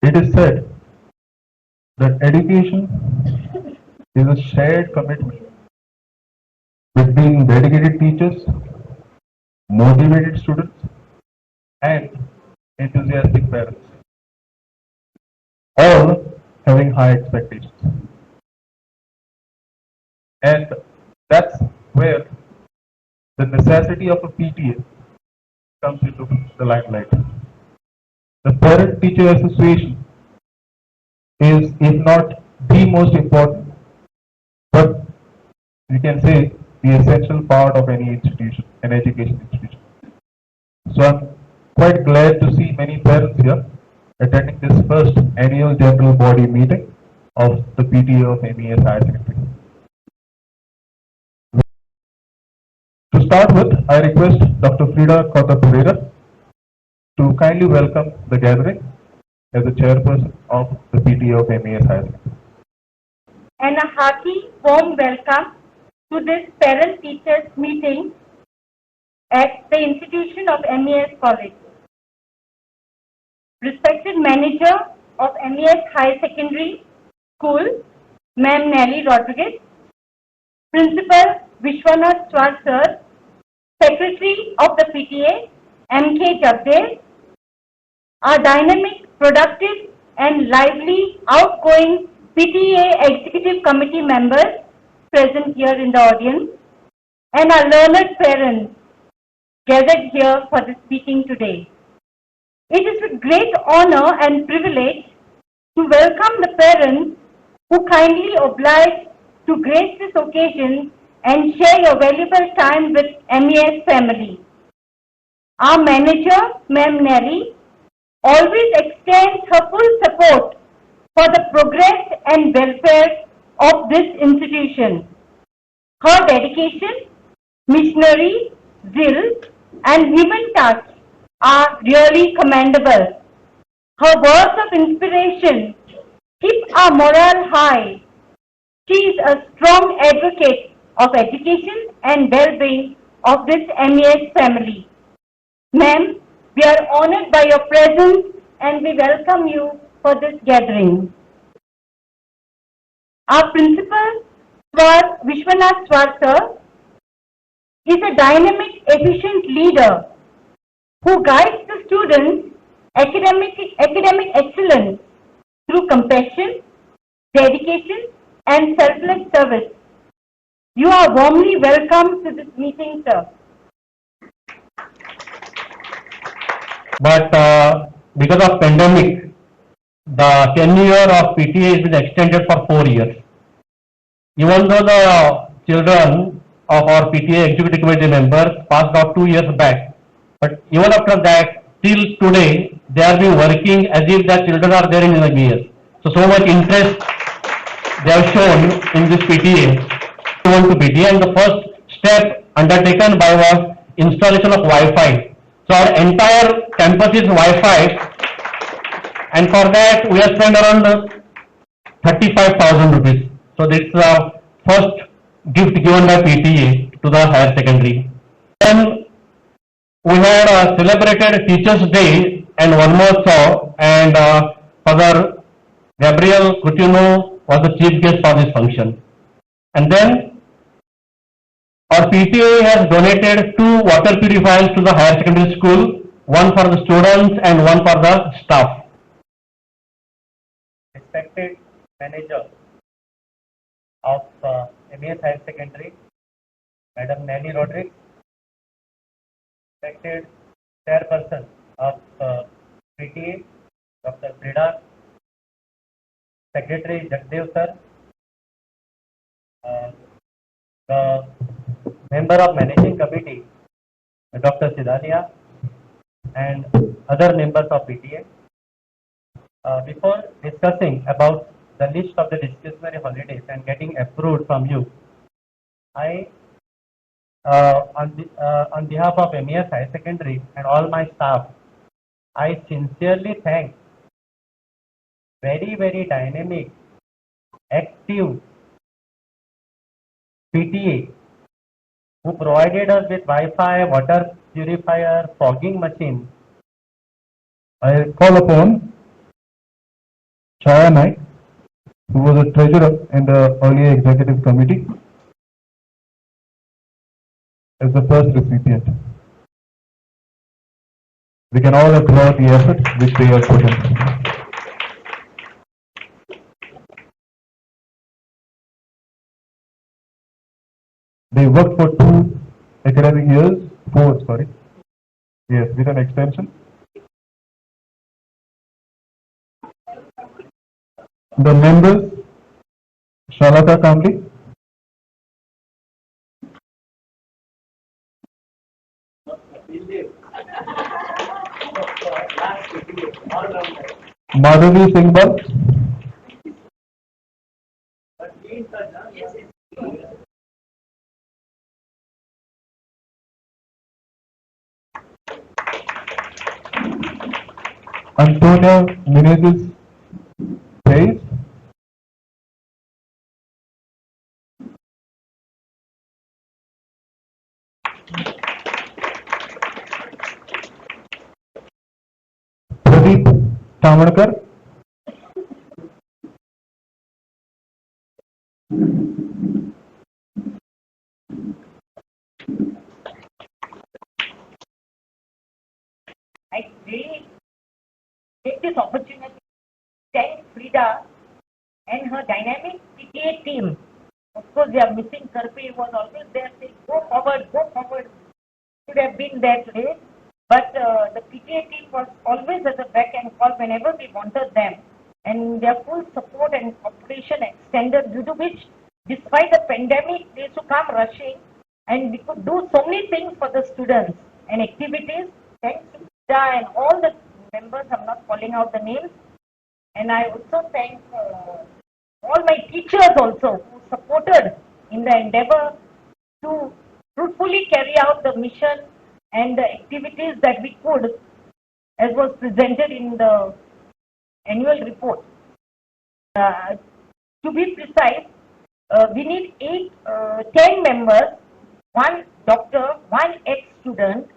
It is said that education is a shared commitment between dedicated teachers, motivated students, and enthusiastic parents, all having high expectations. And that's where the necessity of a PTA comes into the limelight. The Parent Teacher Association is, if not the most important, but we can say the essential part of any institution, an education institution. So I'm quite glad to see many parents here attending this first annual general body meeting of the PTA of MES Higher Secondary. To start with, I request Dr. Frida Kota Pereira to kindly welcome the gathering as the chairperson of the PTA of MES Higher Secondary. And a hearty, warm welcome to this parent-teachers meeting at the institution of MES College. Respected manager of MES High Secondary School, Ma'am Nelly Rodriguez, Principal Vishwanath Swar Sir, Secretary of the PTA, M.K. Jagdev, our dynamic, productive and lively outgoing PTA Executive Committee members present here in the audience, and our learned parents gathered here for this meeting today. It is with great honor and privilege to welcome the parents who kindly oblige to grace this occasion and share your valuable time with MES family. Our manager, Ma'am Nelly, always extends her full support for the progress and welfare of this institution. Her dedication, missionary, zeal, and human touch are really commendable. Her words of inspiration keep our morale high. She is a strong advocate of education and well-being of this MES family. Ma'am, we are honored by your presence and we welcome you for this gathering. Our principal, Vishwanath Swar Sir, is a dynamic, efficient leader who guides the students' academic excellence through compassion, dedication, and selfless service. You are warmly welcome to this meeting, sir. But because of pandemic, the tenure of PTA has been extended for 4 years. Even though the children of our PTA executive committee members passed out 2 years back, but even after that, till today, they are been working as if their children are there in the years. So much interest they have shown in this PTA. We want to PTA, and the first step undertaken by was installation of Wi-Fi. So our entire campus is Wi-Fi, and for that we have spent around 35,000 rupees. So this is the first gift given by PTA to the higher secondary. Then we had celebrated Teachers Day and one more show, and Father Gabriel Coutinho was the chief guest for this function. And then our PTA has donated 2 water purifiers to the higher secondary school, one for the students and one for the staff. Respected manager of MES Higher Secondary, Madam Nelly Rodriguez, respected chairperson of PTA, Dr. Frida, Secretary Jagdev sir, the member of managing committee, Dr. Sidalia, and other members of PTA. Before discussing about the list of the discretionary holidays and getting approved from you, I, on behalf of MES Higher Secondary and all my staff, I sincerely thank very dynamic, active PTA who provided us with Wi-Fi, water purifier, fogging machine. I call upon Chaya Naik, who was a treasurer in the earlier executive committee, as the first recipient. We can all applaud the effort which they have put in. They worked for 4 sorry. Yes, with an extension. The members, Shalata Kamli, Madhavi Singhbal, Antonia Menezes Pace, Pradeep Tamarkar, I really take this opportunity to thank Frida and her dynamic PTA team. Of course, they are missing Karpi, was always there saying, go forward. Should have been there today. But the PTA team was always at the back and call whenever we wanted them. And their full support and cooperation extended, due to which, despite the pandemic, they used to come rushing and we could do so many things for the students and activities. Thanks to Frida and all the members, I'm not calling out the names. And I also thank all my teachers also who supported in the endeavor to fruitfully carry out the mission and the activities that we could, as was presented in the annual report. To be precise, we need 10 members, one doctor, one ex-student,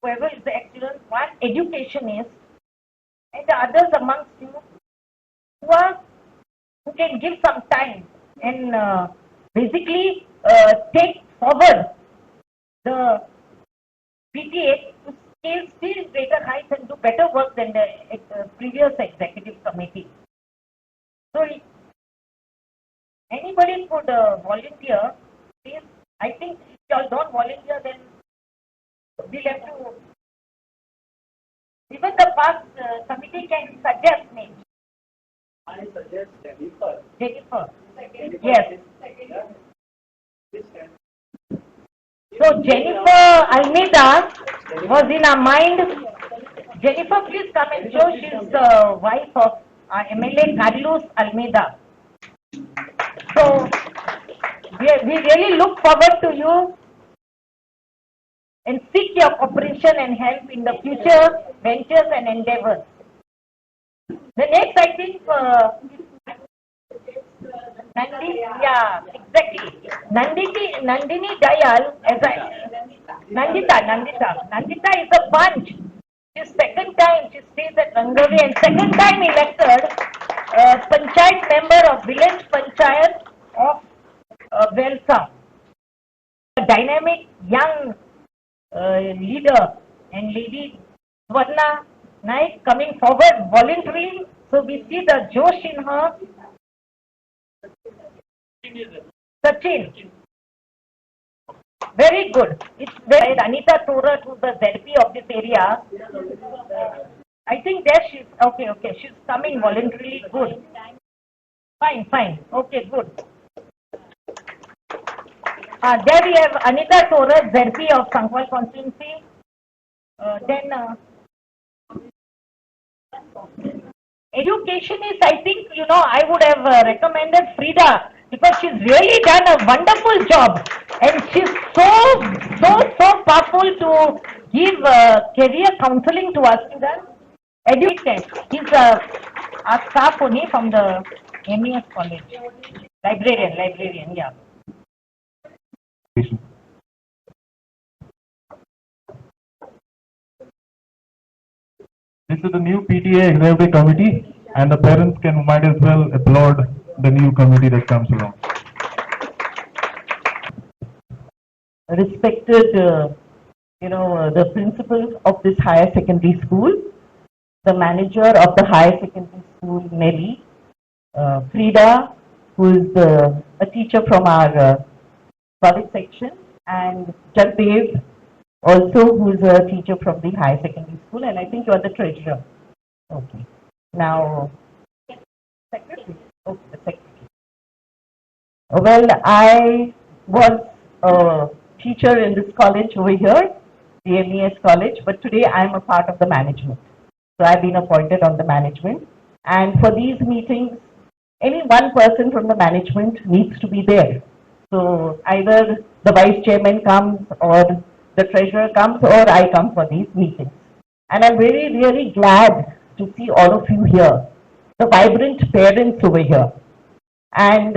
whoever is the ex-student, one educationist, and the others amongst you who can give some time and basically take forward the PTA to scale still greater heights and do better work than the previous executive committee. So anybody could volunteer. Please, I think if you all don't volunteer, then we'll have to. Even the past committee can suggest names. I suggest Jennifer. Jennifer. Yes. So Jennifer Almeida was in our mind. Jennifer, please come and show. She's the wife of our MLA Carlos Almeida. So we really look forward to you and seek your cooperation and help in the future ventures and endeavors. The next, I think, yeah, exactly. Nandini Dayal, Nandita is a bunch. She's second time she stays at Rangavi and second time elected Panchayat member of Village Panchayat of Velsa. A dynamic young leader and lady Swarna Naik coming forward voluntarily. So we see the Josh in her. Sachin. Very good. It's very Anita Tora, who's the ZP of this area. I think there she's okay. She's coming voluntarily. Good. Fine. Okay, good. There we have Anita Tora, ZP of Sankwal constituency. Then education is, I think, I would have recommended Frida because she's really done a wonderful job and she's so powerful to give career counseling to our students. Educated. He's our staff only from the MES college. Librarian, yeah. This is the new PTA executive committee And the parents can might as well applaud the new committee that comes along. Respected, the principal of this higher secondary school, the manager of the higher secondary school, Nelly, Frida, who is a teacher from our college section, and Jagdev, also who is a teacher from the higher secondary school, and I think you are the treasurer. Okay. Now, secretary. Okay, the secretary. Well, I was a teacher in this college over here, the MES college, but today I am a part of the management. So I've been appointed on the management. And for these meetings, any one person from the management needs to be there. So either the vice chairman comes or the treasurer comes or I come for these meetings. And I'm really, really glad to see all of you here, the vibrant parents over here. And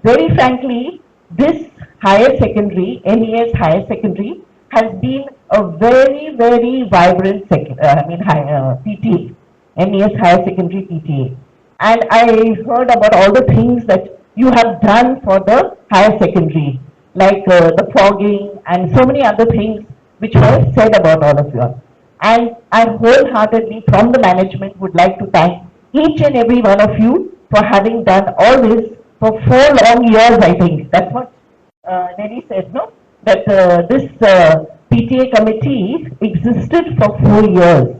very frankly, this higher secondary, MES higher secondary, has been a very, very vibrant PTA, MES higher secondary PTA. And I heard about all the things that you have done for the higher secondary, like the fogging and so many other things which were said about all of you. And I wholeheartedly, from the management, would like to thank each and every one of you for having done all this for 4 long years, I think. That's what Nelly said, no? That this PTA committee existed for 4 years.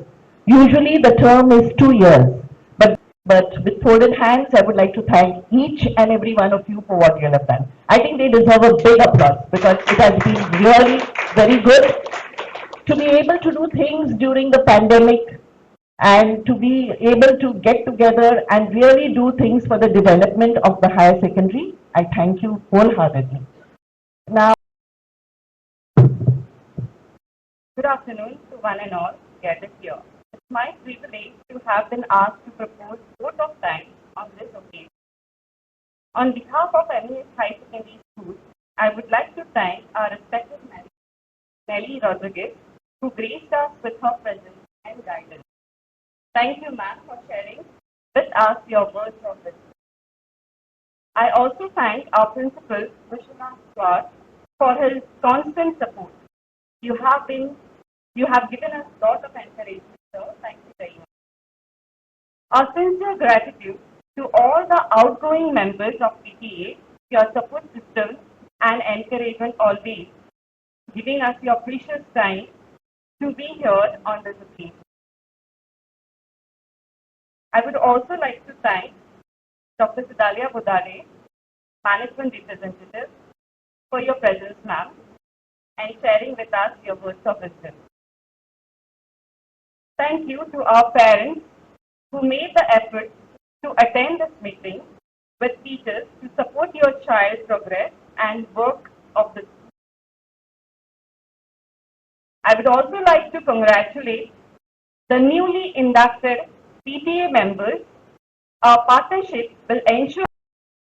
Usually the term is 2 years. But with folded hands, I would like to thank each and every one of you for what you have done. I think they deserve a big applause because it has been really very good to be able to do things during the pandemic and to be able to get together and really do things for the development of the higher secondary. I thank you wholeheartedly. Now, Good afternoon to one and all gathered here. It's my privilege to have been asked to propose vote of thanks on this occasion. On behalf of MES High Secondary School, I would like to thank our respected manager, Nelly Rodriguez, who graced us with her presence and guidance. Thank you, ma'am, for sharing with us your words of wisdom. I also thank our principal, Vishwanath Swart, for his constant support. You have given us a lot of encouragement, sir. Thank you very much. Our sincere gratitude to all the outgoing members of PTA, your support system and encouragement always, giving us your precious time to be here on this occasion. I would also like to thank Dr. Sidalia Budale, management representative, for your presence, ma'am, and sharing with us your words of wisdom. Thank you to our parents who made the effort to attend this meeting with teachers to support your child's progress and work of the school. I would also like to congratulate the newly inducted PTA members. Our partnership will ensure